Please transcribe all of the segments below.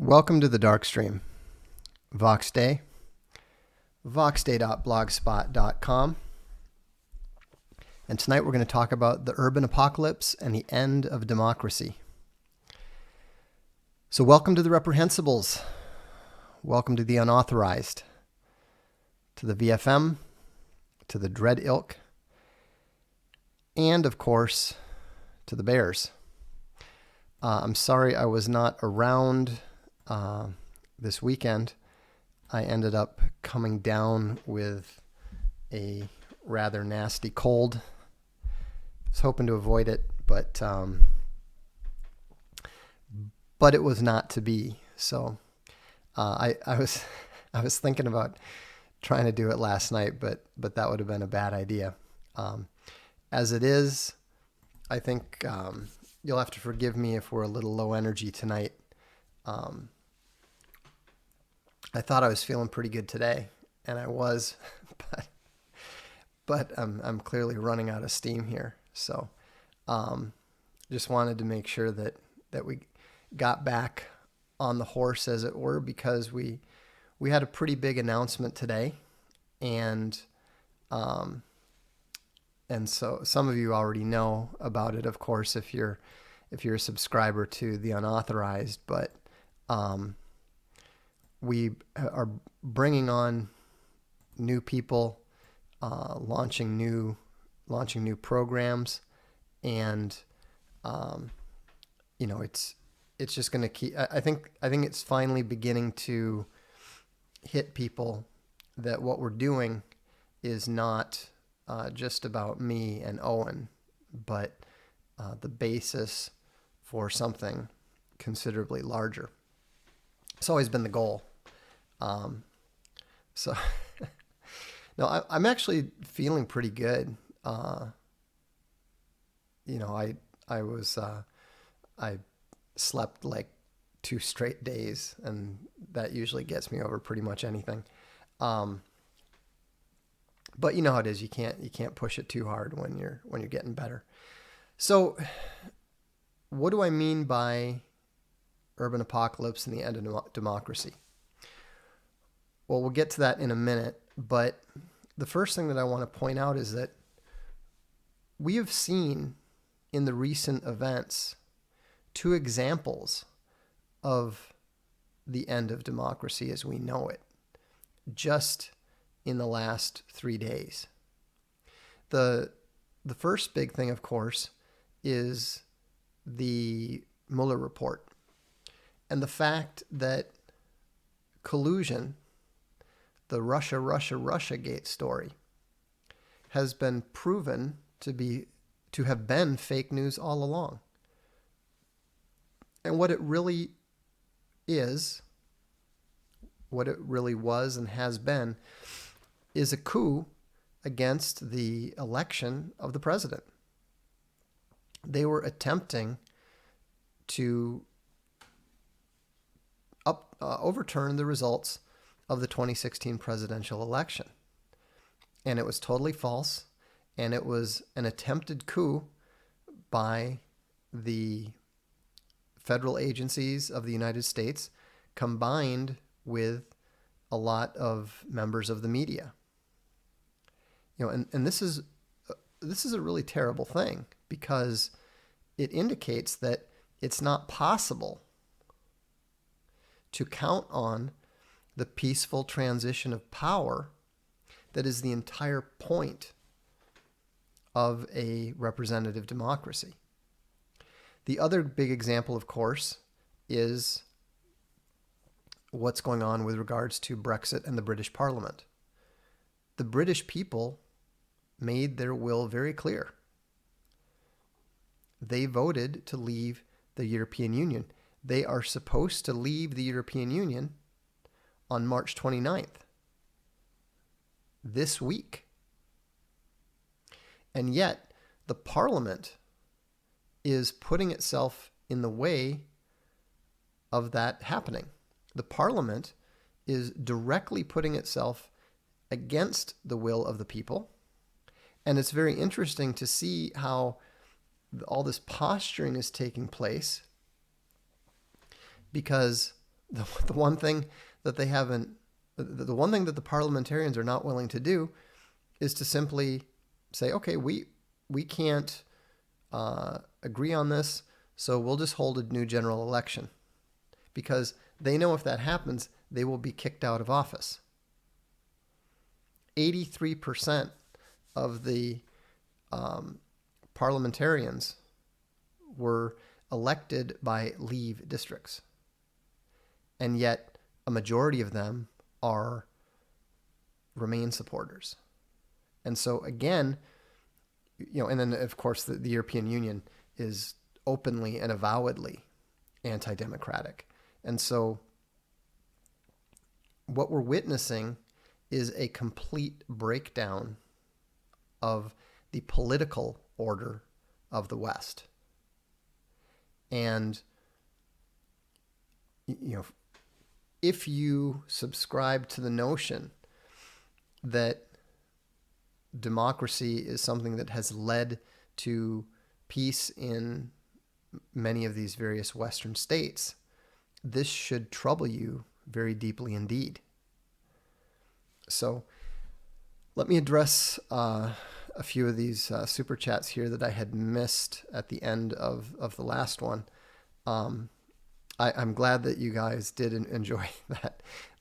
Welcome to the Darkstream. Vox Day, voxday.blogspot.com. And tonight we're going to talk about the urban apocalypse and the end of democracy. So welcome to the reprehensibles. Welcome to the unauthorized, to the VFM, to the Dread Ilk, and of course, to the Bears. I'm sorry I was not around this weekend. I ended up coming down with a rather nasty cold. I was hoping to avoid it, but it was not to be. So I was thinking about trying to do it last night, but that would have been a bad idea. As it is, I think you'll have to forgive me if we're a little low energy tonight. I thought I was feeling pretty good today, and I was, but I'm clearly running out of steam here. So just wanted to make sure that we got back on the horse, as it were, because we had a pretty big announcement today, and so some of you already know about it, of course, if you're a subscriber to the Unauthorized, but we are bringing on new people, launching new programs, and it's just going to keep. I think it's finally beginning to hit people that what we're doing is not just about me and Owen, but the basis for something considerably larger. It's always been the goal. So no, I'm actually feeling pretty good. I slept like 2 straight days, and that usually gets me over pretty much anything. But you know how it is. You can't push it too hard when you're getting better. So what do I mean by urban apocalypse and the end of democracy? Well, we'll get to that in a minute, but the first thing that I want to point out is that we have seen in the recent events 2 examples of the end of democracy as we know it, just in the last 3 days. The first big thing, of course, is the Mueller report and the fact that collusion, the Russia Gate story, has been proven to have been fake news all along. And what it really is, what it really was and has been, is a coup against the election of the president. They were attempting to overturn the results of the 2016 presidential election. And it was totally false, and it was an attempted coup by the federal agencies of the United States, combined with a lot of members of the media. And this is a really terrible thing, because it indicates that it's not possible to count on the peaceful transition of power that is the entire point of a representative democracy. The other big example, of course, is what's going on with regards to Brexit and the British Parliament. The British people made their will very clear. They voted to leave the European Union. They are supposed to leave the European Union on March 29th, this week. And yet, the Parliament is putting itself in the way of that happening. The Parliament is directly putting itself against the will of the people. And it's very interesting to see how all this posturing is taking place, because the one thing that they haven't, the one thing that the parliamentarians are not willing to do is to simply say, okay, we can't agree on this, so we'll just hold a new general election. Because they know if that happens, they will be kicked out of office. 83% of the parliamentarians were elected by leave districts. And yet a majority of them are Remain supporters. And so again, and then of course the European Union is openly and avowedly anti-democratic. And so what we're witnessing is a complete breakdown of the political order of the West. And, if you subscribe to the notion that democracy is something that has led to peace in many of these various Western states, this should trouble you very deeply indeed. So let me address a few of these super chats here that I had missed at the end of the last one. I'm glad that you guys did enjoy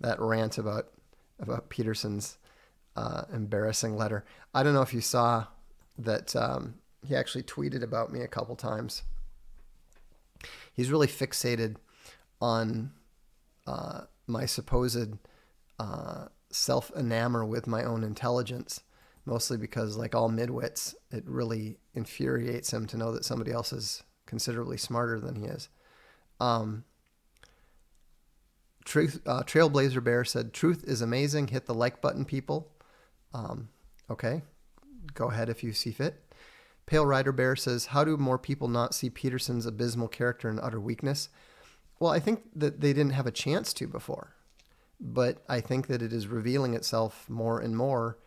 that rant about Peterson's embarrassing letter. I don't know if you saw that he actually tweeted about me a couple times. He's really fixated on my supposed self-enamor with my own intelligence, mostly because, like all midwits, it really infuriates him to know that somebody else is considerably smarter than he is. Trailblazer Bear said, "Truth is amazing. Hit the like button, people." Okay, go ahead if you see fit. Pale Rider Bear says, "How do more people not see Peterson's abysmal character and utter weakness?" Well, I think that they didn't have a chance to before, but I think that it is revealing itself more and more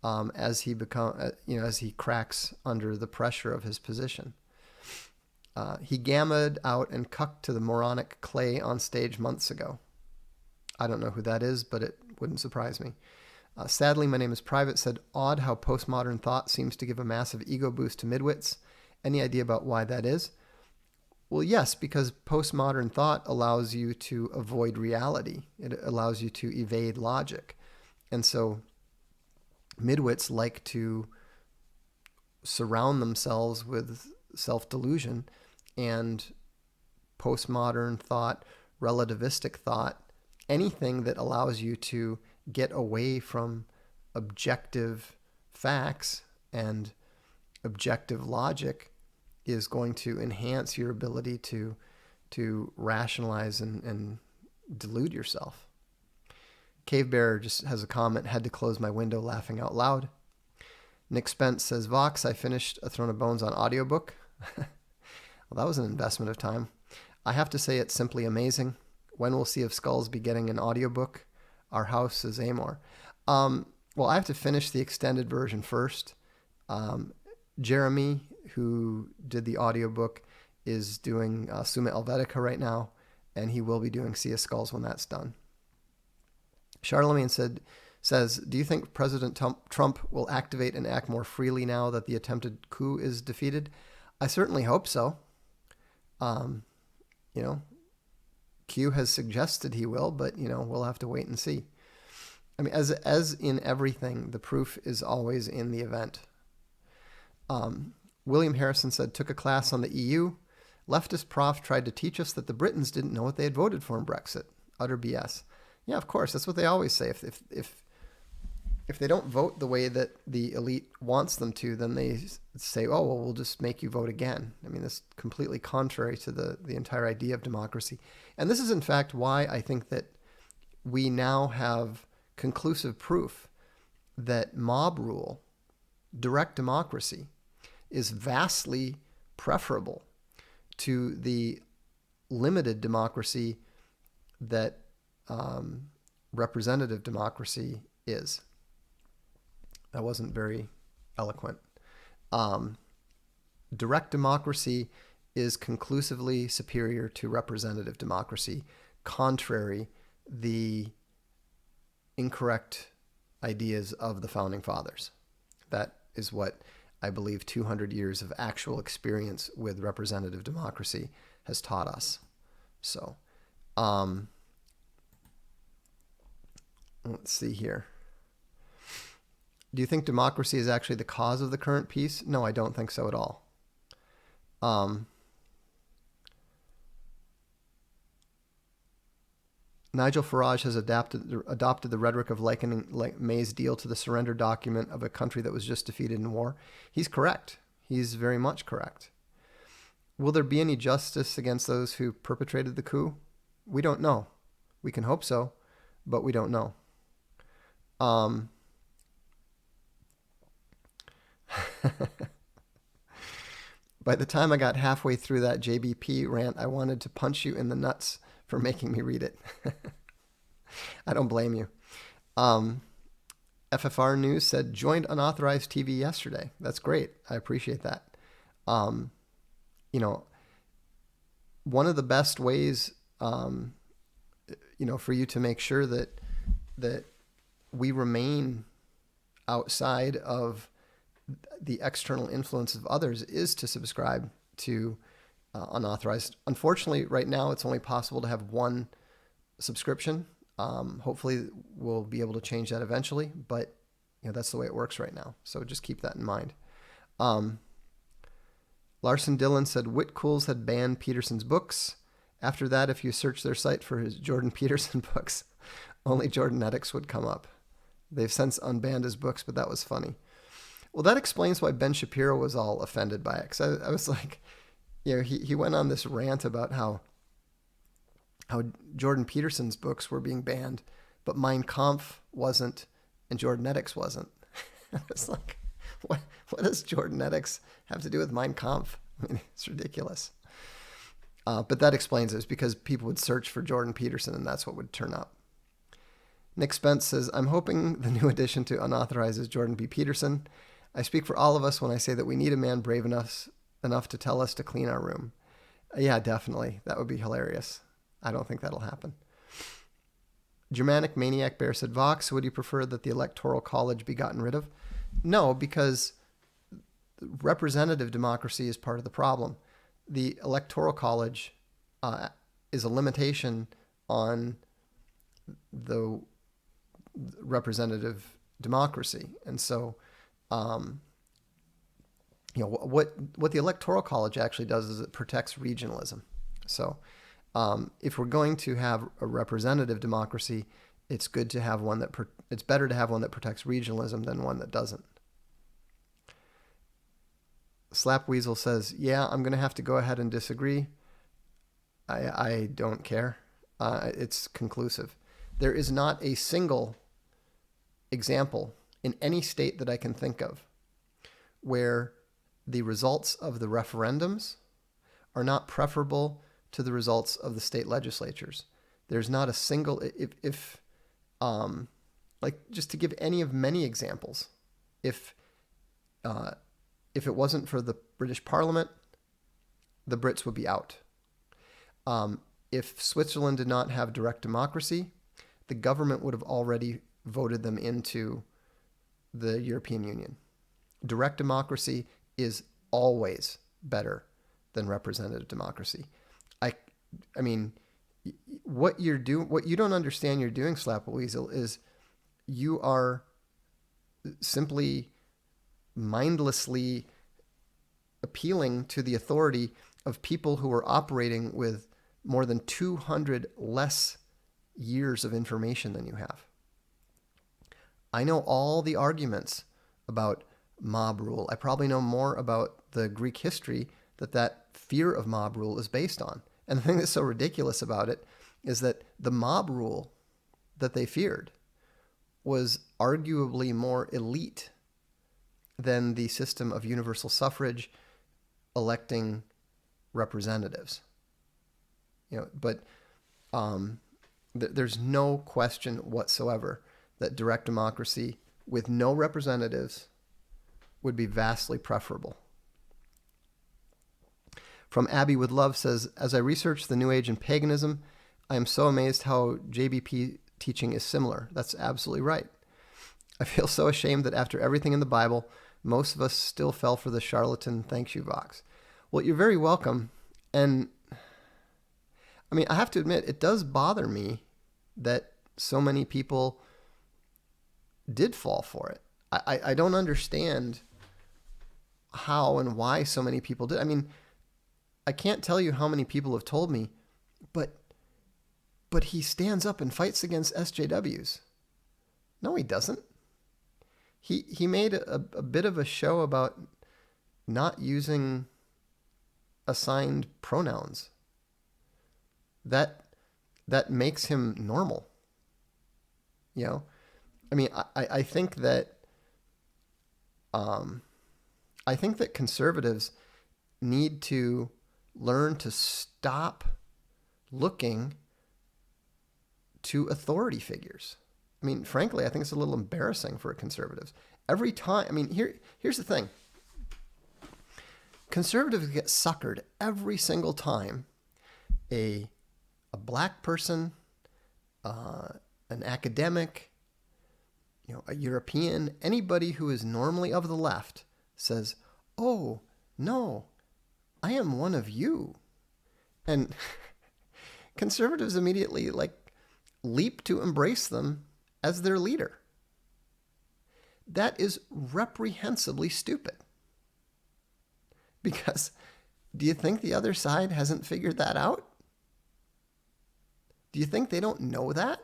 as he cracks under the pressure of his position. He gammed out and cucked to the moronic Clay on stage months ago. I don't know who that is, but it wouldn't surprise me. Sadly, my name is Private said, "Odd how postmodern thought seems to give a massive ego boost to midwits. Any idea about why that is?" Well, yes, because postmodern thought allows you to avoid reality. It allows you to evade logic. And so midwits like to surround themselves with self-delusion, and postmodern thought, relativistic thought, anything that allows you to get away from objective facts and objective logic is going to enhance your ability to rationalize and delude yourself. Cave Bear just has a comment, "Had to close my window laughing out loud." Nick Spence says, "Vox, I finished A Throne of Bones on audiobook." Well, that was an investment of time. "I have to say it's simply amazing. When will Sea of Skulls be getting an audiobook? Our house is Amor." Well, I have to finish the extended version first. Jeremy, who did the audiobook, is doing Summa Helvetica right now, and he will be doing Sea of Skulls when that's done. Charlemagne says, "Do you think President Trump will activate and act more freely now that the attempted coup is defeated?" I certainly hope so. Q has suggested he will, but we'll have to wait and see. I mean, as in everything, the proof is always in the event. William Harrison said, "Took a class on the EU. Leftist prof tried to teach us that the Britons didn't know what they had voted for in Brexit. Utter BS." Yeah, of course. That's what they always say. If they don't vote the way that the elite wants them to, then they say, "Oh, well, we'll just make you vote again." I mean, that's completely contrary to the entire idea of democracy. And this is, in fact, why I think that we now have conclusive proof that mob rule, direct democracy, is vastly preferable to the limited democracy that representative democracy is. That wasn't very eloquent. Direct democracy is conclusively superior to representative democracy contrary the incorrect ideas of the founding fathers. That is what I believe 200 years of actual experience with representative democracy has taught us. So, let's see here. Do you think democracy is actually the cause of the current peace? No, I don't think so at all. Nigel Farage has adopted the rhetoric of likening May's deal to the surrender document of a country that was just defeated in war. He's correct. He's very much correct. Will there be any justice against those who perpetrated the coup? We don't know. We can hope so, but we don't know. By the time I got halfway through that JBP rant, I wanted to punch you in the nuts for making me read it. I don't blame you. FFR News said, joined unauthorized TV yesterday. That's great. I appreciate that. One of the best ways, for you to make sure that we remain outside of the external influence of others is to subscribe to unauthorized. Unfortunately, right now it's only possible to have one subscription. Hopefully we'll be able to change that eventually, but that's the way it works right now. So just keep that in mind. Larson Dillon said Whitcools had banned Peterson's books. After that, if you search their site for his Jordan Peterson books, only Jordanetics would come up. They've since unbanned his books, but that was funny. Well, that explains why Ben Shapiro was all offended by it. Because I was like, he went on this rant about how Jordan Peterson's books were being banned, but Mein Kampf wasn't, and Jordanetics wasn't. I was like, what does Jordanetics have to do with Mein Kampf? I mean, it's ridiculous. But that explains it. It's because people would search for Jordan Peterson, and that's what would turn up. Nick Spence says, I'm hoping the new addition to Unauthorized is Jordan B. Peterson. I speak for all of us when I say that we need a man brave enough to tell us to clean our room. Yeah, definitely. That would be hilarious. I don't think that'll happen. Germanic Maniac Bear said, Vox, would you prefer that the Electoral College be gotten rid of? No, because representative democracy is part of the problem. The Electoral College is a limitation on the representative democracy. And so, what the Electoral College actually does is it protects regionalism. So if we're going to have a representative democracy, it's good to have one it's better to have one that protects regionalism than one that doesn't. Slap Weasel says, yeah, I'm going to have to go ahead and disagree. I don't care. It's conclusive. There is not a single example in any state that I can think of where the results of the referendums are not preferable to the results of the state legislatures. There's not a single, just to give any of many examples, if it wasn't for the British Parliament, the Brits would be out. If Switzerland did not have direct democracy, the government would have already voted them into the European Union. Direct democracy is always better than representative democracy. I mean, what you don't understand you're doing, Slap Weasel, is you are simply mindlessly appealing to the authority of people who are operating with more than 200 less years of information than you have. I know all the arguments about mob rule. I probably know more about the Greek history that fear of mob rule is based on. And the thing that's so ridiculous about it is that the mob rule that they feared was arguably more elite than the system of universal suffrage electing representatives. But there's no question whatsoever that direct democracy with no representatives would be vastly preferable. From Abby with Love says, as I research the New Age and paganism, I am so amazed how JBP teaching is similar. That's absolutely right. I feel so ashamed that after everything in the Bible, most of us still fell for the charlatan thanks you box. Well, you're very welcome. And I mean, I have to admit, it does bother me that so many people did fall for it. I don't understand how and why so many people did. I mean, I can't tell you how many people have told me, but he stands up and fights against SJWs. No, he doesn't. He made a bit of a show about not using assigned pronouns. That makes him normal. You know, I mean, I think that conservatives need to learn to stop looking to authority figures. I mean, frankly, I think it's a little embarrassing for conservatives. Every time, I mean, here's the thing. Conservatives get suckered every single time a black person, an academic, a European, anybody who is normally of the left says, "Oh, no, I am one of you." And conservatives immediately leap to embrace them as their leader. That is reprehensibly stupid. Because do you think the other side hasn't figured that out? Do you think they don't know that?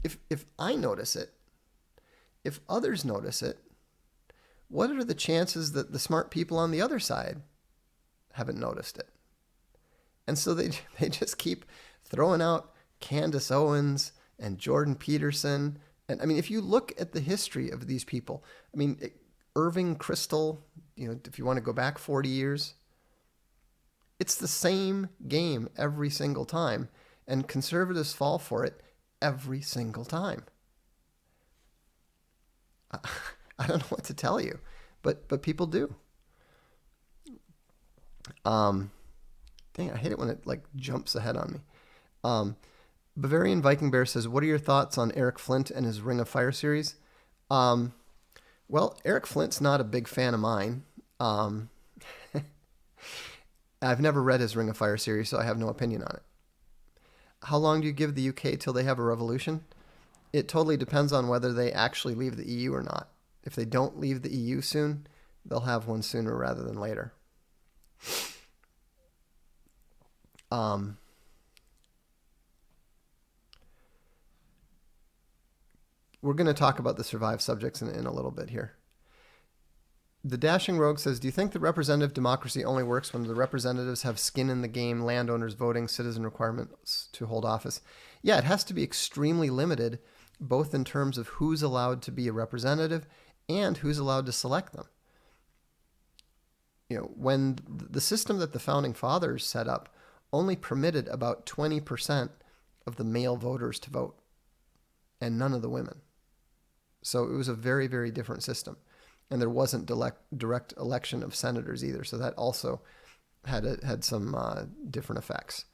If I notice it, if others notice it, what are the chances that the smart people on the other side haven't noticed it? And so they just keep throwing out Candace Owens and Jordan Peterson. And I mean, if you look at the history of these people, I mean, Irving Kristol, if you want to go back 40 years, it's the same game every single time. And conservatives fall for it every single time. I don't know what to tell you, but people do. Dang, I hate it when it jumps ahead on me. Bavarian Viking Bear says, "What are your thoughts on Eric Flint and his Ring of Fire series?" Well, Eric Flint's not a big fan of mine. I've never read his Ring of Fire series, so I have no opinion on it. How long do you give the UK till they have a revolution? It totally depends on whether they actually leave the EU or not. If they don't leave the EU soon, they'll have one sooner rather than later. We're going to talk about the survived subjects in a little bit here. The Dashing Rogue says, "Do you think the representative democracy only works when the representatives have skin in the game, landowners voting, citizen requirements to hold office?" Yeah, it has to be extremely limited, both in terms of who's allowed to be a representative and who's allowed to select them. When the system that the Founding Fathers set up only permitted about 20% of the male voters to vote, and none of the women. So it was a very, very different system. And there wasn't direct election of senators either. So that also had some different effects.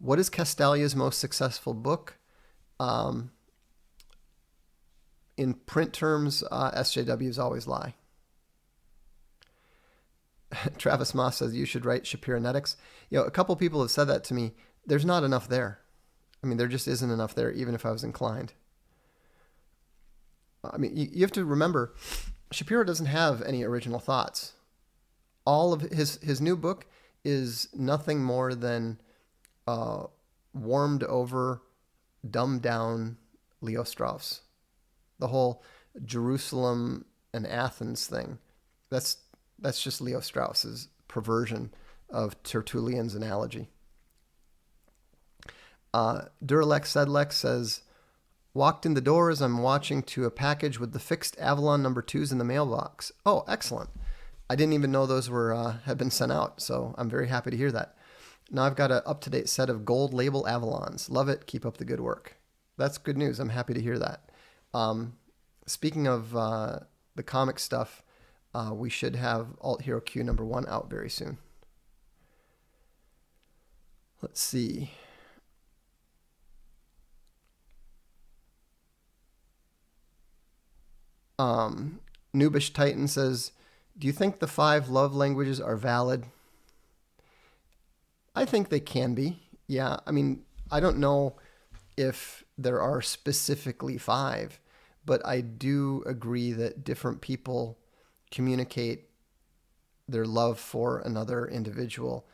What is Castalia's most successful book? In print terms, SJWs always lie. Travis Moss says, "You should write Shapiro-netics." A couple people have said that to me. There's not enough there. I mean, there just isn't enough there, even if I was inclined. I mean, you have to remember, Shapiro doesn't have any original thoughts. All of his new book is nothing more than warmed over, dumbed down Leo Strauss. The whole Jerusalem and Athens thing, that's just Leo Strauss's perversion of Tertullian's analogy. Duralex Sedlex says, "Walked in the door as I'm watching to a package with the fixed Avalon number 2s in the mailbox." Oh, excellent. I didn't even know those had been sent out, so I'm very happy to hear that. Now I've got an up-to-date set of gold label Avalons. Love it. Keep up the good work. That's good news. I'm happy to hear that. Speaking of the comic stuff, we should have Alt Hero Q number 1 out very soon. Let's see. Noobish Titan says, do you think the 5 love languages are valid? I think they can be. Yeah. I mean, I don't know if there are specifically 5, but I do agree that different people communicate their love for another individual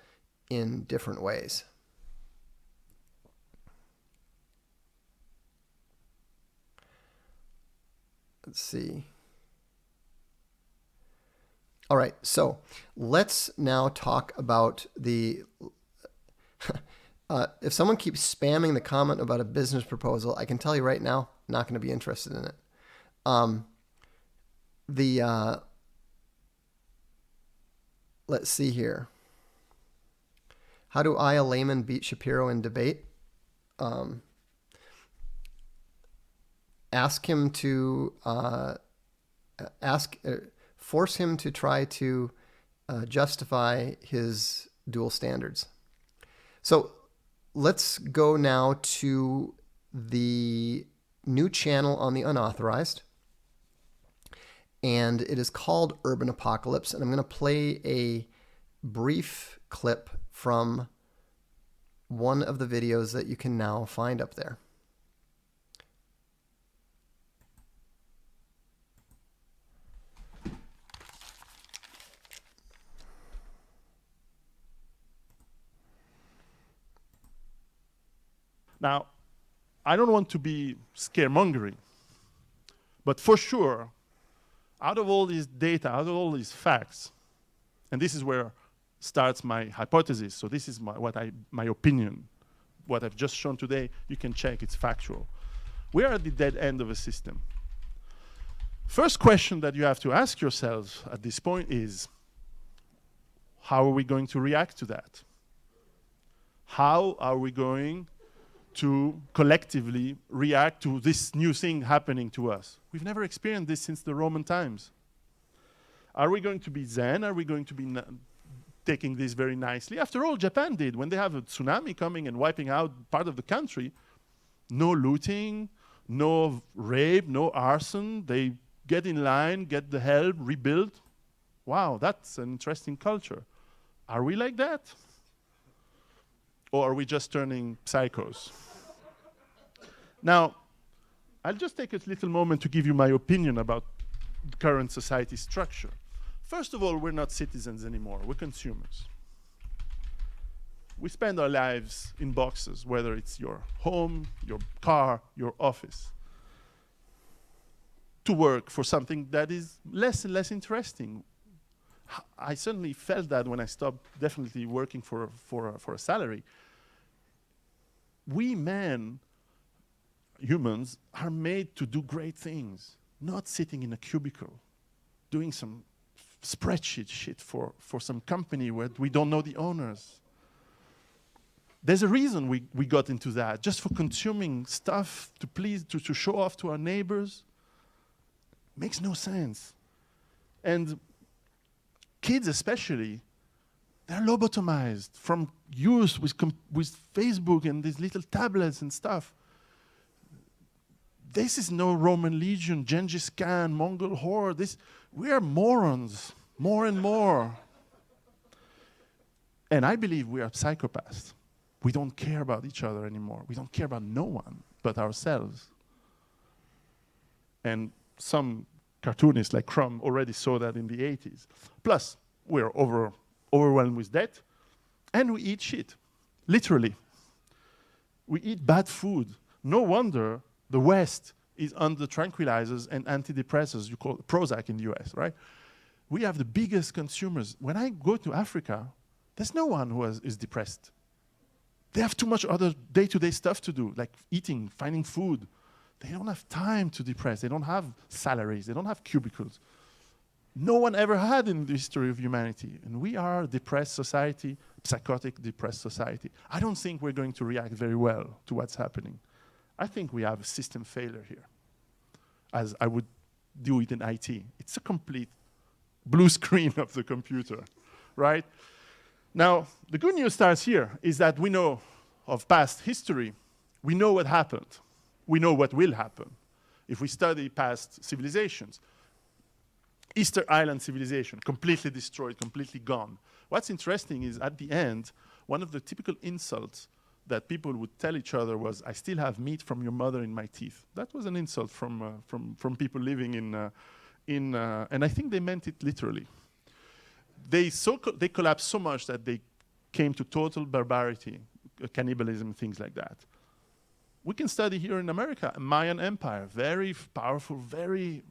in different ways. Let's see. All right, so let's now talk about the... if someone keeps spamming the comment about a business proposal, I can tell you right now, I'm not going to be interested in it. Let's see here. How do I, a layman, beat Shapiro in debate? Ask him to force him to try to justify his dual standards. So let's go now to the new channel on the Unauthorized, and it is called Urban Apocalypse, and I'm going to play a brief clip from one of the videos that you can now find up there. Now, I don't want to be scaremongering, but for sure, out of all this data, out of all these facts, and this is where starts my hypothesis, so this is my opinion. What I've just shown today, you can check, it's factual. We are at the dead end of a system. First question that you have to ask yourselves at this point is, how are we going to react to that? How are we going to collectively react to this new thing happening to us? We've never experienced this since the Roman times. Are we going to be Zen? Are we going to be taking this very nicely? After all, Japan did. When they have a tsunami coming and wiping out part of the country, no looting, no rape, no arson. They get in line, get the help, rebuild. Wow, that's an interesting culture. Are we like that? Or are we just turning psychos? Now, I'll just take a little moment to give you my opinion about the current society structure. First of all, we're not citizens anymore, we're consumers. We spend our lives in boxes, whether it's your home, your car, your office, to work for something that is less and less interesting. I certainly felt that when I stopped definitely working for a salary. We men, humans, are made to do great things, not sitting in a cubicle, doing some spreadsheet shit for some company where we don't know the owners. There's a reason we got into that, just for consuming stuff to please, to show off to our neighbors. Makes no sense. And kids especially, they're lobotomized from use with Facebook and these little tablets and stuff. This is no Roman legion, Genghis Khan, Mongol horde. We are morons, more and more. And I believe we are psychopaths. We don't care about each other anymore. We don't care about no one but ourselves. And some cartoonists like Crumb already saw that in the 80s. Plus, we're overwhelmed with debt, and we eat shit, literally. We eat bad food. No wonder the West is under tranquilizers and antidepressants, you call it Prozac in the US, right? We have the biggest consumers. When I go to Africa, there's no one who is depressed. They have too much other day-to-day stuff to do, like eating, finding food. They don't have time to depress. They don't have salaries. They don't have cubicles. No one ever had in the history of humanity. And we are a depressed society, psychotic, depressed society. I don't think we're going to react very well to what's happening. I think we have a system failure here, as I would do it in IT. It's a complete blue screen of the computer, right? Now, the good news starts here, is that we know of past history. We know what happened. We know what will happen if we study past civilizations. Easter Island civilization, completely destroyed, completely gone. What's interesting is at the end, one of the typical insults that people would tell each other was, "I still have meat from your mother in my teeth." That was an insult from people living and I think they meant it literally. They collapsed so much that they came to total barbarity, cannibalism, things like that. We can study here in America, a Mayan empire, very powerful, very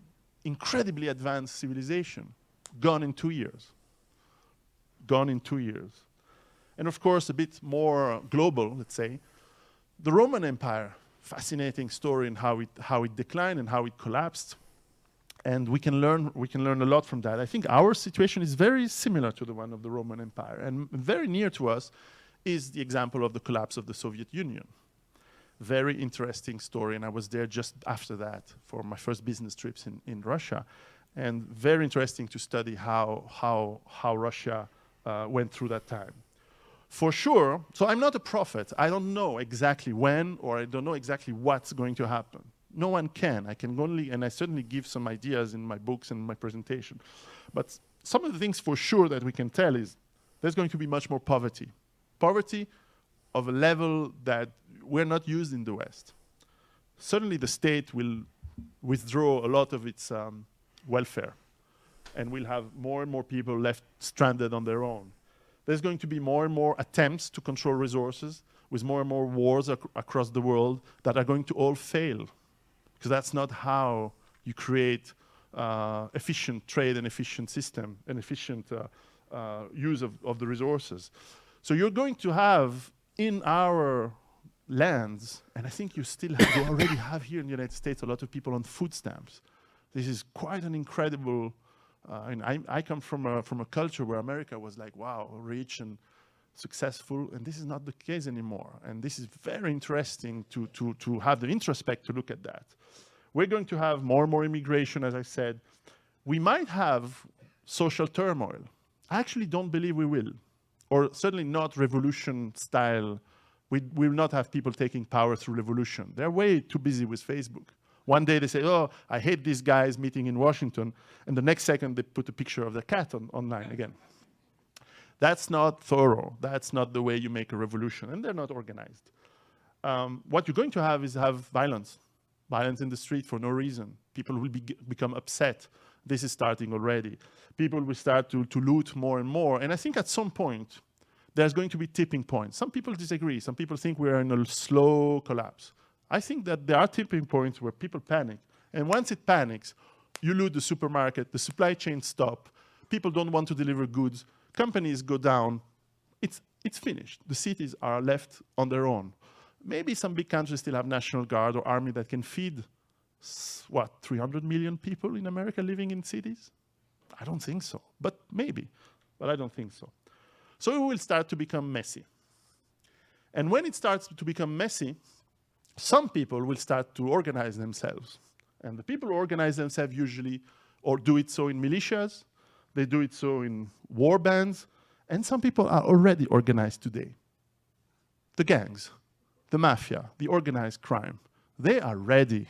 incredibly advanced civilization, gone in 2 years. Gone in 2 years. And of course, a bit more global, let's say, the Roman Empire, fascinating story in how it declined and how it collapsed. And we can learn a lot from that. I think our situation is very similar to the one of the Roman Empire. And very near to us is the example of the collapse of the Soviet Union. Very interesting story, and I was there just after that for my first business trips in Russia. And very interesting to study how Russia went through that time. For sure, so I'm not a prophet. I don't know exactly when, or I don't know exactly what's going to happen. No one can. I can only, and I certainly give some ideas in my books and my presentation. But some of the things for sure that we can tell is there's going to be much more poverty. Poverty of a level that we're not used in the West. Certainly the state will withdraw a lot of its welfare, and we'll have more and more people left stranded on their own. There's going to be more and more attempts to control resources, with more and more wars across the world that are going to all fail, because that's not how you create efficient trade and efficient system and efficient use of the resources. So you're going to have in our lands, and I think you already have here in the United States a lot of people on food stamps. This is quite an incredible, and I come from a culture where America was like, wow, rich and successful, and this is not the case anymore. And this is very interesting to have the introspect to look at that. We're going to have more and more immigration, as I said. We might have social turmoil. I actually don't believe we will, or certainly not revolution style. We will not have people taking power through revolution. They're way too busy with Facebook. One day they say, oh, I hate these guys meeting in Washington, and the next second they put a picture of their cat online again. That's not thorough. That's not the way you make a revolution, and they're not organized. What you're going to have is violence. Violence in the street for no reason. People will become upset. This is starting already. People will start to loot more and more, and I think at some point, there's going to be tipping points. Some people disagree. Some people think we're in a slow collapse. I think that there are tipping points where people panic. And once it panics, you loot the supermarket, the supply chain stop, people don't want to deliver goods, companies go down, it's finished. The cities are left on their own. Maybe some big countries still have National Guard or army that can feed, 300 million people in America living in cities? I don't think so, but maybe, but I don't think so. So it will start to become messy. And when it starts to become messy, some people will start to organize themselves. And the people who organize themselves usually, or do it so in militias, they do it so in war bands, and some people are already organized today. The gangs, the mafia, the organized crime, they are ready.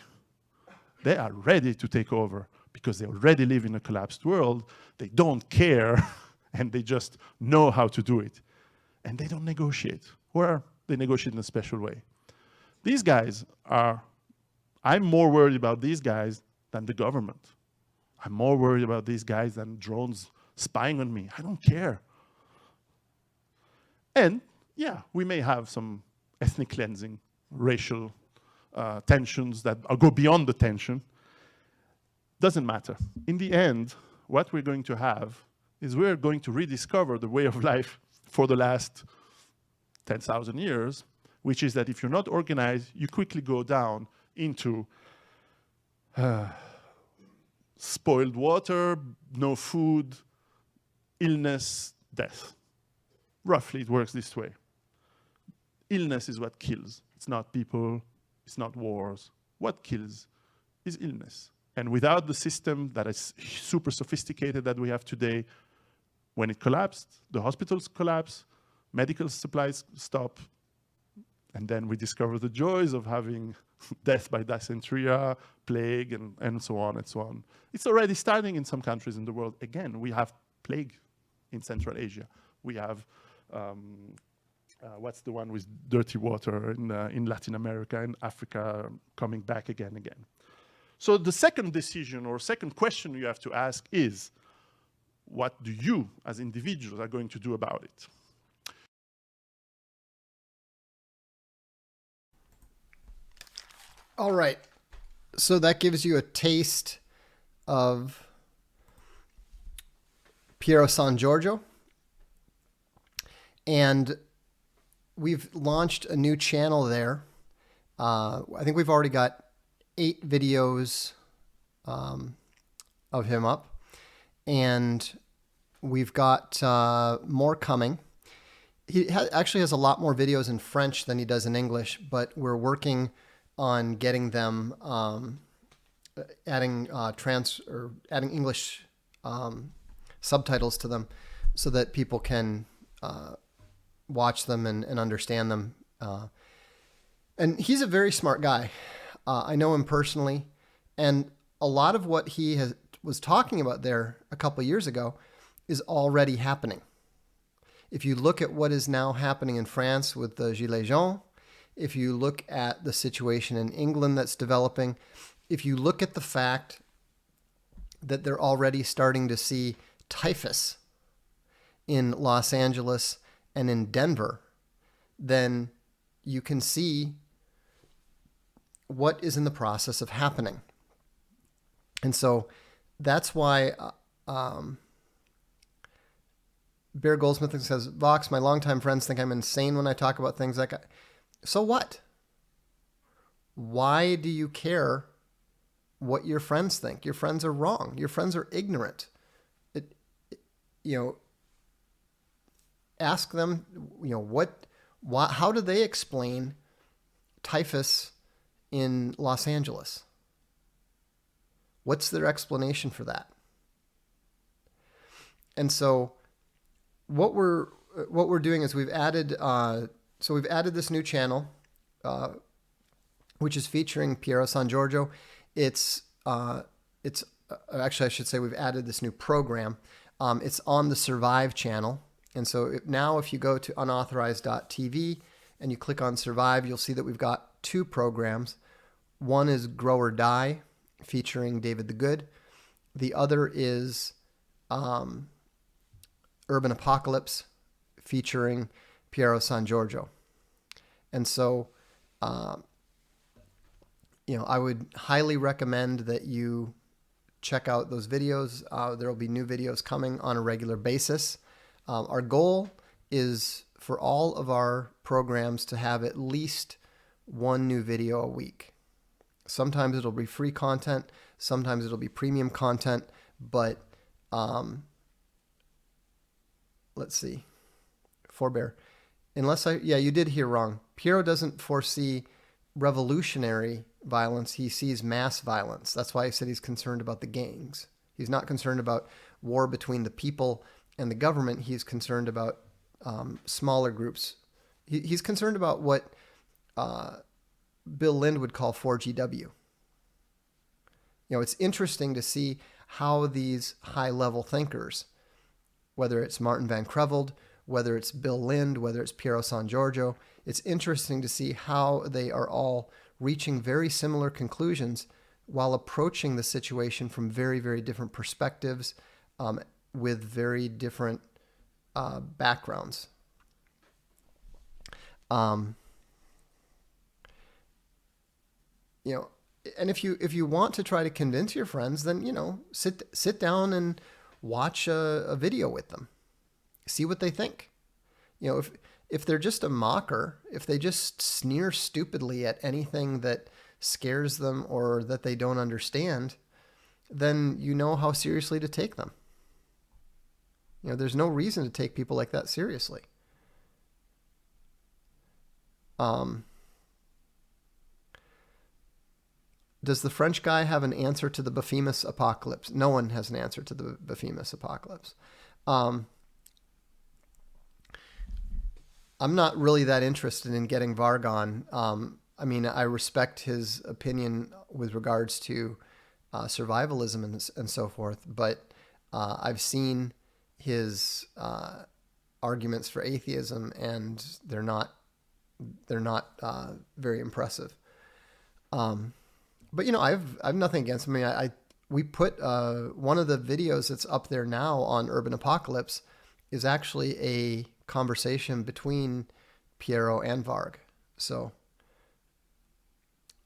They are ready to take over because they already live in a collapsed world. They don't care. And they just know how to do it. And they don't negotiate, or they negotiate in a special way. These guys I'm more worried about these guys than the government. I'm more worried about these guys than drones spying on me. I don't care. And yeah, we may have some ethnic cleansing, racial tensions that go beyond the tension. Doesn't matter. In the end, what we're going to have is we're going to rediscover the way of life for the last 10,000 years, which is that if you're not organized, you quickly go down into spoiled water, no food, illness, death. Roughly, it works this way. Illness is what kills. It's not people, it's not wars. What kills is illness. And without the system that is super sophisticated that we have today, When it collapsed, the hospitals collapsed, medical supplies stop, and then we discover the joys of having death by dysentery, plague, and so on and so on. It's already starting in some countries in the world. Again, we have plague in Central Asia. We have, what's the one with dirty water in Latin America and Africa coming back again. So the second decision or second question you have to ask is, what do you as individuals are going to do about it? All right. So that gives you a taste of Piero San Giorgio. And we've launched a new channel there. I think we've already got 8 videos of him up. And we've got more coming. He actually has a lot more videos in French than he does in English, but we're working on getting them, adding English subtitles to them so that people can watch them and understand them. And he's a very smart guy. I know him personally, and a lot of what he was talking about there a couple of years ago is already happening. If you look at what is now happening in France with the Gilets jaunes, if you look at the situation in England that's developing, if you look at the fact that they're already starting to see typhus in Los Angeles and in Denver, then you can see what is in the process of happening. And so that's why Bear Goldsmith says, Vox, my longtime friends think I'm insane when I talk about things like... So what? Why do you care what your friends think? Your friends are wrong. Your friends are ignorant. Ask them, how do they explain typhus in Los Angeles? What's their explanation for that? And so what we're doing is we've added this new channel, which is featuring Piero San Giorgio. Actually, I should say we've added this new program. It's on the Survive channel. And so now if you go to unauthorized.tv and you click on Survive, you'll see that we've got 2 programs. One is Grow or Die, featuring David the Good. The other is Urban Apocalypse, featuring Piero San Giorgio. And so, I would highly recommend that you check out those videos. There will be new videos coming on a regular basis. Our goal is for all of our programs to have at least 1 new video a week. Sometimes it'll be free content, sometimes it'll be premium content, but let's see. Forbear. You did hear wrong. Piero doesn't foresee revolutionary violence. He sees mass violence. That's why I said he's concerned about the gangs. He's not concerned about war between the people and the government. He's concerned about smaller groups. He's concerned about what Bill Lind would call 4GW. It's interesting to see how these high-level thinkers, whether it's Martin Van Creveld, whether it's Bill Lind, whether it's Piero San Giorgio, it's interesting to see how they are all reaching very similar conclusions while approaching the situation from very, very different perspectives, with very different backgrounds. And if you want to try to convince your friends, then sit down and watch a video with them. See what they think. If they're just a mocker, if they just sneer stupidly at anything that scares them or that they don't understand, then you know how seriously to take them. There's no reason to take people like that seriously. Does the French guy have an answer to the Baphemus apocalypse? No one has an answer to the Baphemus apocalypse. I'm not really that interested in getting Varg on. I mean, I respect his opinion with regards to survivalism and so forth, but I've seen his arguments for atheism, and they're not very impressive. But I've nothing against him. I mean, we put one of the videos that's up there now on Urban Apocalypse is actually a conversation between Piero and Varg. So,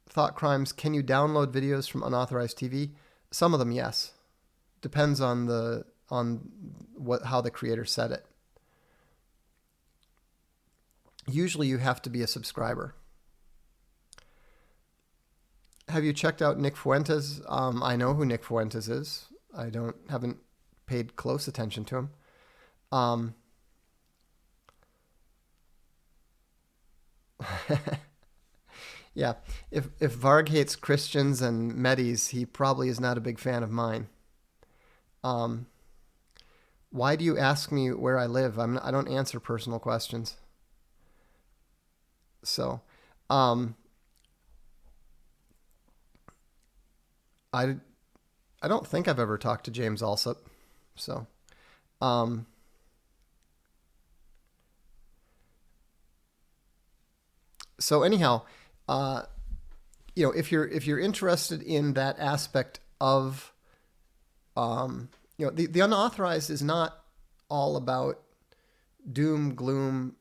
thought crimes. Can you download videos from unauthorized TV? Some of them, yes. Depends on how the creator said it. Usually, you have to be a subscriber. Have you checked out Nick Fuentes? I know who Nick Fuentes is. Haven't paid close attention to him. Yeah, if Varg hates Christians and Medis, he probably is not a big fan of mine. Why do you ask me where I live? I don't answer personal questions. So, I don't think I've ever talked to James Alsop. So, anyhow, if you're interested in that aspect of, the unauthorized is not all about doom, gloom,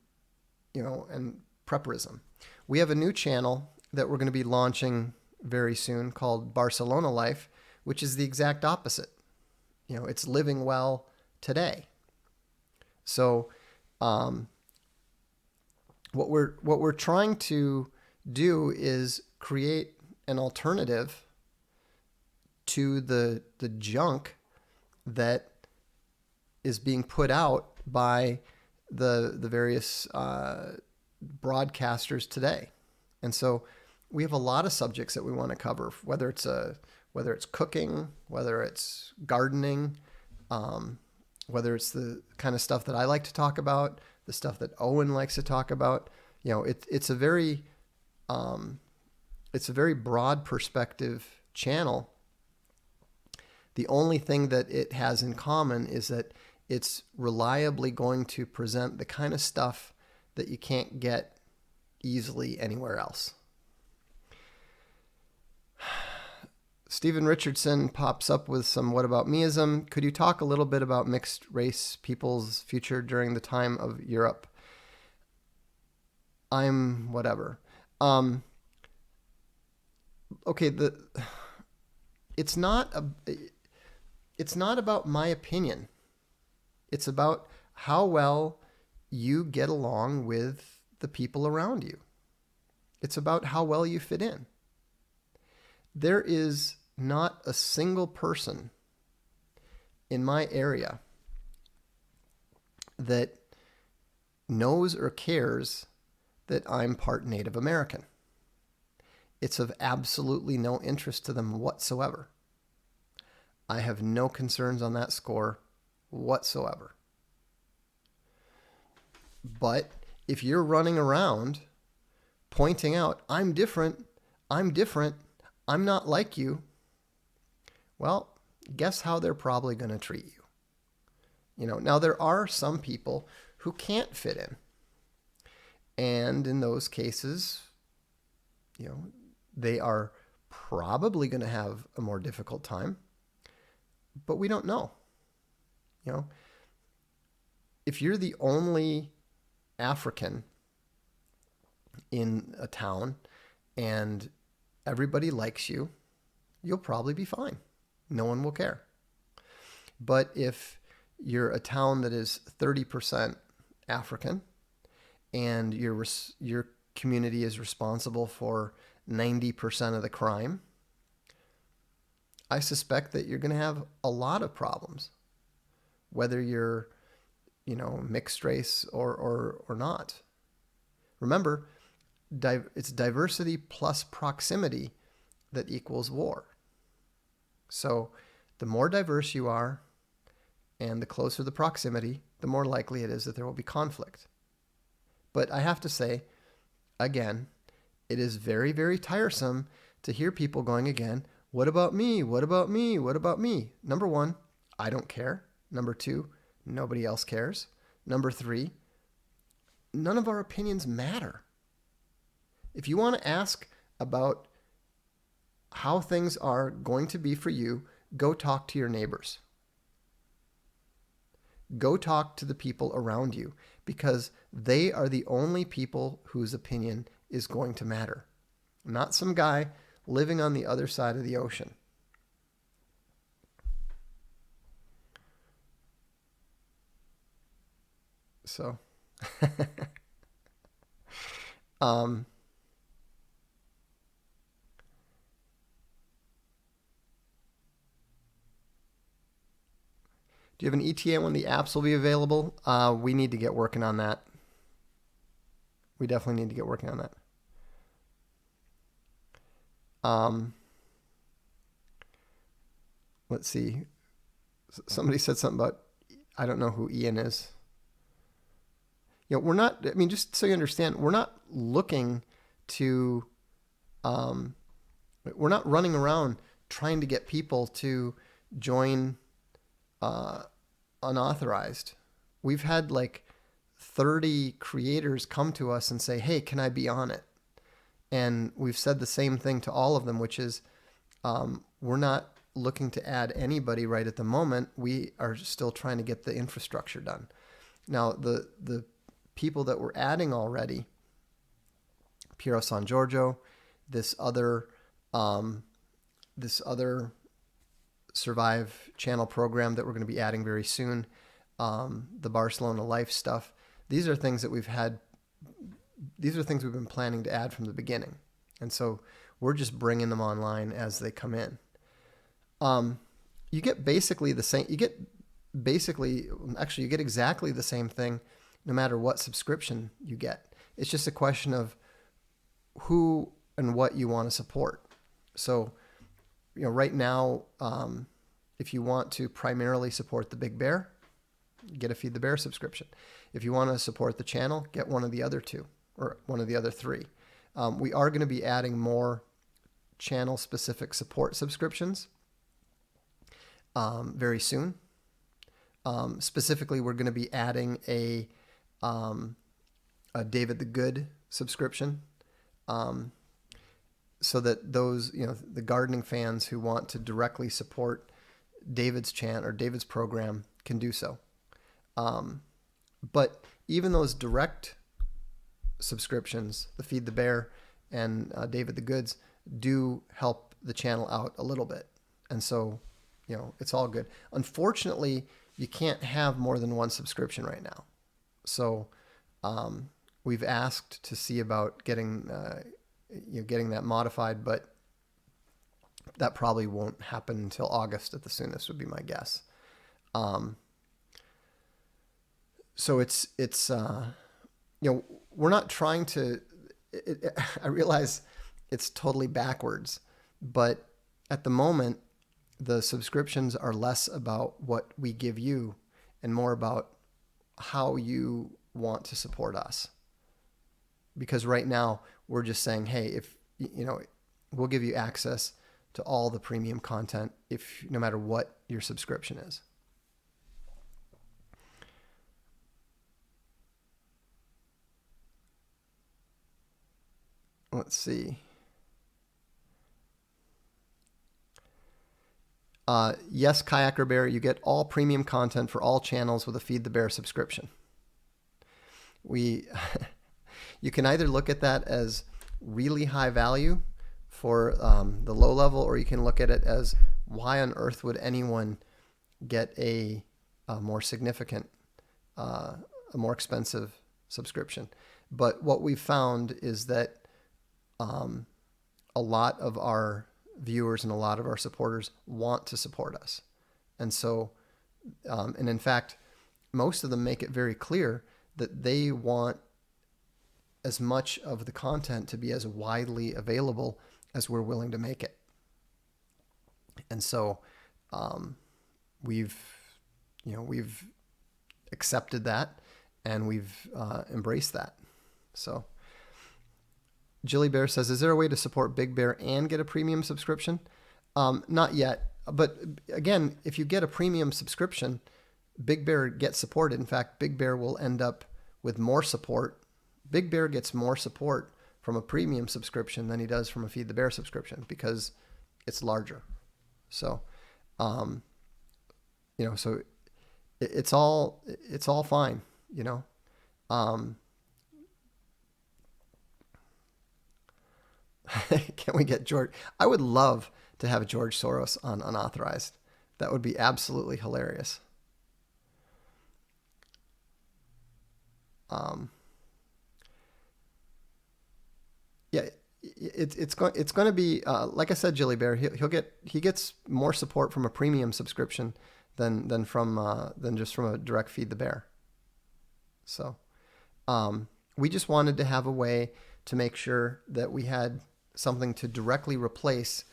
and prepperism. We have a new channel that we're going to be launching very soon called Barcelona Life, which is the exact opposite. It's living well today. So, what we're trying to do is create an alternative to the junk that is being put out by the various broadcasters today. And so we have a lot of subjects that we want to cover, whether it's cooking, whether it's gardening, whether it's the kind of stuff that I like to talk about, the stuff that Owen likes to talk about. It's a very broad perspective channel. The only thing that it has in common is that it's reliably going to present the kind of stuff that you can't get easily anywhere else. Stephen Richardson pops up with some "What about meism?" Could you talk a little bit about mixed race people's future during the time of Europe? I'm whatever. Okay, it's not about my opinion. It's about how well you get along with the people around you. It's about how well you fit in. There is not a single person in my area that knows or cares that I'm part Native American. It's of absolutely no interest to them whatsoever. I have no concerns on that score whatsoever. But if you're running around pointing out, I'm different, I'm not like you, well, guess how they're probably going to treat you. Now there are some people who can't fit in. And in those cases, they are probably going to have a more difficult time, but we don't know. If you're the only African in a town and everybody likes you, you'll probably be fine. No one will care. But if you're a town that is 30% African and your community is responsible for 90% of the crime, I suspect that you're going to have a lot of problems, whether you're, mixed race or not. Remember, it's diversity plus proximity that equals war. So the more diverse you are and the closer the proximity, the more likely it is that there will be conflict. But I have to say, again, it is very, very tiresome to hear people going again, what about me? What about me? What about me? Number one, I don't care. Number two, nobody else cares. Number three, none of our opinions matter. If you want to ask about how things are going to be for you, go talk to your neighbors. Go talk to the people around you, because they are the only people whose opinion is going to matter. Not some guy living on the other side of the ocean. So, um, do you have an ETA when the apps will be available? We need to get working on that. We definitely need to get working on that. Let's see. Somebody said something about, I don't know who Ian is. We're not, I mean, just so you understand, we're not looking to, we're not running around trying to get people to join unauthorized. We've had like 30 creators come to us and say, hey, can I be on it? And we've said the same thing to all of them, which is we're not looking to add anybody right at the moment. We are still trying to get the infrastructure done. Now, the people that we're adding already, Piero San Giorgio, this other Survive channel program that we're going to be adding very soon, the Barcelona Life stuff. These are things that we've been planning to add from the beginning. And so we're just bringing them online as they come in. You get exactly the same thing no matter what subscription you get. It's just a question of who and what you want to support. So, right now, if you want to primarily support the Big Bear, get a Feed the Bear subscription. If you want to support the channel, get one of the other two or one of the other three. We are going to be adding more channel-specific support subscriptions very soon. Specifically, we're going to be adding a David the Good subscription, so that those, the gardening fans who want to directly support David's channel or David's program can do so. But even those direct subscriptions, the Feed the Bear and David the Goods, do help the channel out a little bit. And so, it's all good. Unfortunately, you can't have more than one subscription right now. So we've asked to see about getting that modified, but that probably won't happen until August at the soonest, would be my guess. So it's we're not trying to. I realize it's totally backwards, but at the moment, the subscriptions are less about what we give you and more about how you want to support us. Because right now we're just saying, hey, if we'll give you access to all the premium content, if no matter what your subscription is. Let's see. Yes, Kayaker Bear, you get all premium content for all channels with a Feed the Bear subscription. You can either look at that as really high value for the low level, or you can look at it as, why on earth would anyone get a more significant, a more expensive subscription? But what we've found is that a lot of our viewers and a lot of our supporters want to support us. And so, and in fact, most of them make it very clear that they want as much of the content to be as widely available as we're willing to make it. And so we've accepted that, and we've embraced that. So Jilly Bear says, is there a way to support Big Bear and get a premium subscription? Not yet. But again, if you get a premium subscription, Big Bear gets supported. In fact, Big Bear will end up with more support. Big Bear gets more support from a premium subscription than he does from a Feed the Bear subscription because it's larger. So, so it's all fine, Can we get George? I would love to have George Soros on Unauthorized. That would be absolutely hilarious. Yeah, it's going to be like I said, Jilly Bear. He gets more support from a premium subscription than just from a direct Feed the Bear. So, we just wanted to have a way to make sure that we had something to directly replace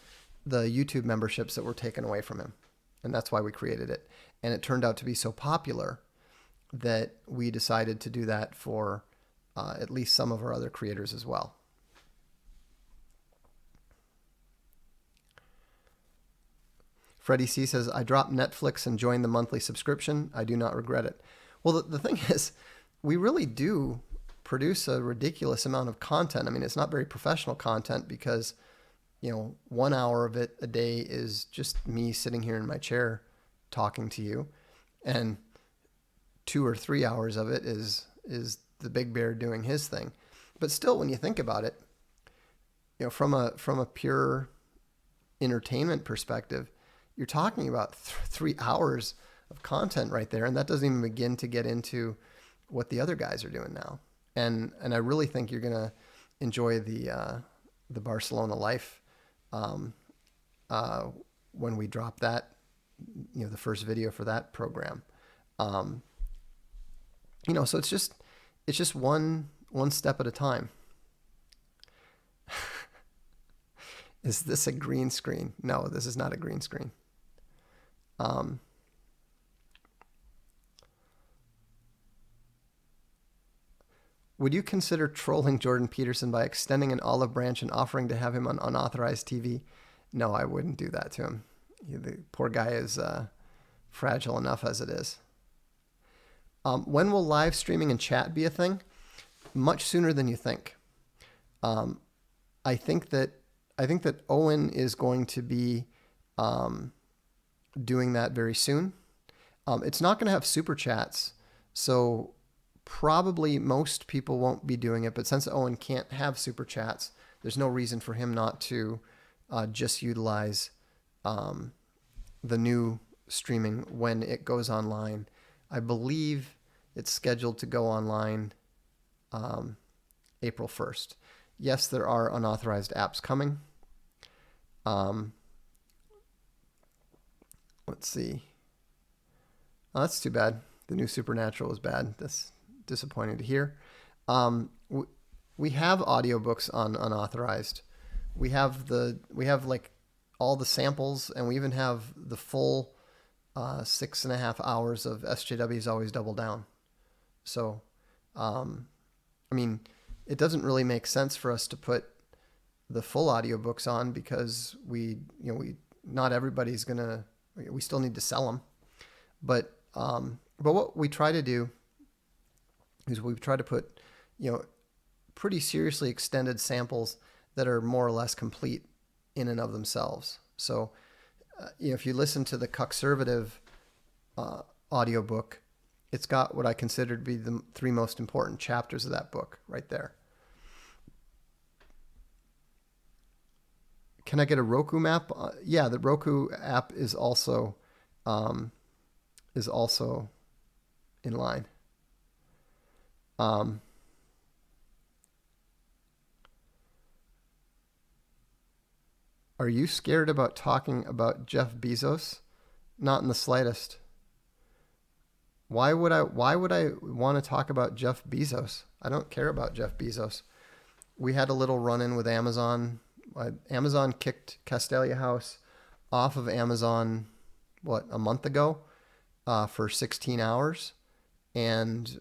the YouTube memberships that were taken away from him, and that's why we created it. And it turned out to be so popular that we decided to do that for at least some of our other creators as well. Freddie C says, I dropped Netflix and joined the monthly subscription. I do not regret it. Well, the thing is, we really do produce a ridiculous amount of content. I mean, it's not very professional content because, 1 hour of it a day is just me sitting here in my chair talking to you. And 2 or 3 hours of it is the Big Bear doing his thing. But still, when you think about it, from a pure entertainment perspective, you're talking about 3 hours of content right there, and that doesn't even begin to get into what the other guys are doing now. And I really think you're gonna enjoy the Barcelona Life when we drop that, the first video for that program. So it's just one step at a time. Is this a green screen? No, this is not a green screen. Would you consider trolling Jordan Peterson by extending an olive branch and offering to have him on unauthorized TV? No, I wouldn't do that to him. The poor guy is fragile enough as it is. When will live streaming and chat be a thing? Much sooner than you think. I think that Owen is going to be doing that very soon. It's not going to have super chats, so probably most people won't be doing it. But since Owen can't have super chats, there's no reason for him not to just utilize the new streaming when it goes online. I believe it's scheduled to go online April 1st. Yes, there are unauthorized apps coming. Let's see. Oh, that's too bad. The new Supernatural is bad. That's disappointing to hear. We have audiobooks on unauthorized. We have like all the samples, and we even have the full 6.5 hours of SJW's Always Double Down. So, it doesn't really make sense for us to put the full audiobooks on because we not everybody's gonna. We still need to sell them, but what we try to do is we try to put pretty seriously extended samples that are more or less complete in and of themselves. So if you listen to the Cuckservative audiobook, it's got what I consider to be the 3 most important chapters of that book right there. Can I get a Roku map? Yeah, the Roku app is also in line. Are you scared about talking about Jeff Bezos? Not in the slightest. Why would I want to talk about Jeff Bezos? I don't care about Jeff Bezos. We had a little run-in with Amazon. Amazon kicked Castalia House off of Amazon, a month ago, for 16 hours. And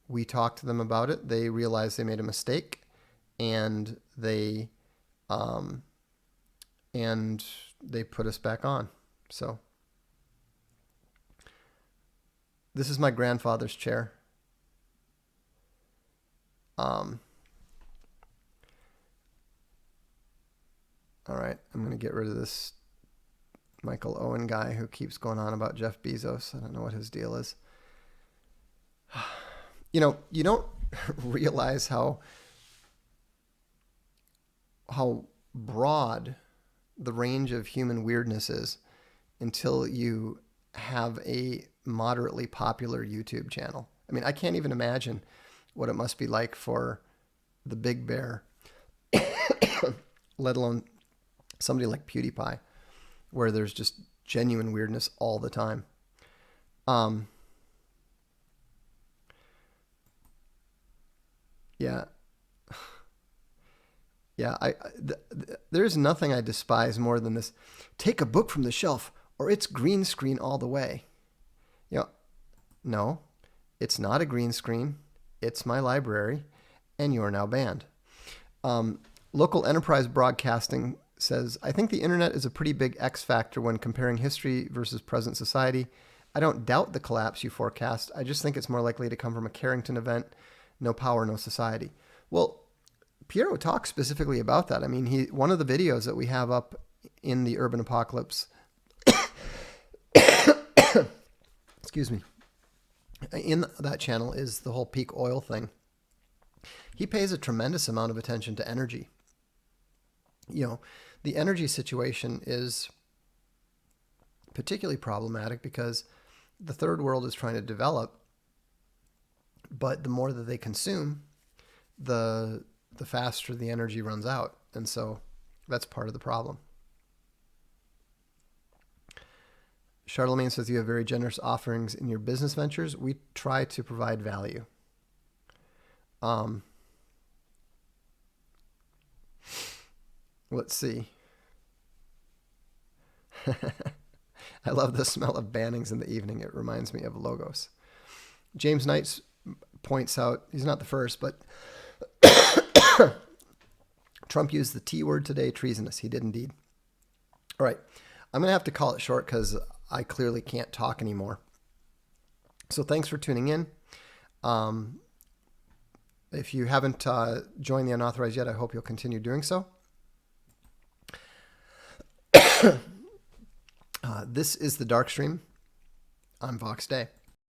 we talked to them about it. They realized they made a mistake, and they put us back on. So this is my grandfather's chair. All right, I'm going to get rid of this Michael Owen guy who keeps going on about Jeff Bezos. I don't know what his deal is. You know, you don't realize how broad the range of human weirdness is until you have a moderately popular YouTube channel. I mean, I can't even imagine what it must be like for the Big Bear, let alone somebody like PewDiePie, where there's just genuine weirdness all the time. Yeah. Yeah, there's nothing I despise more than this. Take a book from the shelf or it's green screen all the way. You know, no, it's not a green screen. It's my library, and you're now banned. Local Enterprise Broadcasting says, I think the internet is a pretty big X factor when comparing history versus present society. I don't doubt the collapse you forecast. I just think it's more likely to come from a Carrington event. No power, no society. Well, Piero talks specifically about that. I mean, one of the videos that we have up in the Urban Apocalypse, excuse me, in that channel is the whole peak oil thing. He pays a tremendous amount of attention to energy. You know, the energy situation is particularly problematic because the third world is trying to develop, but the more that they consume, the faster the energy runs out. And so that's part of the problem. Charlemagne says you have very generous offerings in your business ventures. We try to provide value. Let's see. I love the smell of bannings in the evening. It reminds me of Logos. James Knight points out, he's not the first, but Trump used the T word today, treasonous. He did indeed. All right. I'm going to have to call it short because I clearly can't talk anymore. So thanks for tuning in. If you haven't joined the Unauthorized yet, I hope you'll continue doing so. This is the Darkstream. I'm Vox Day.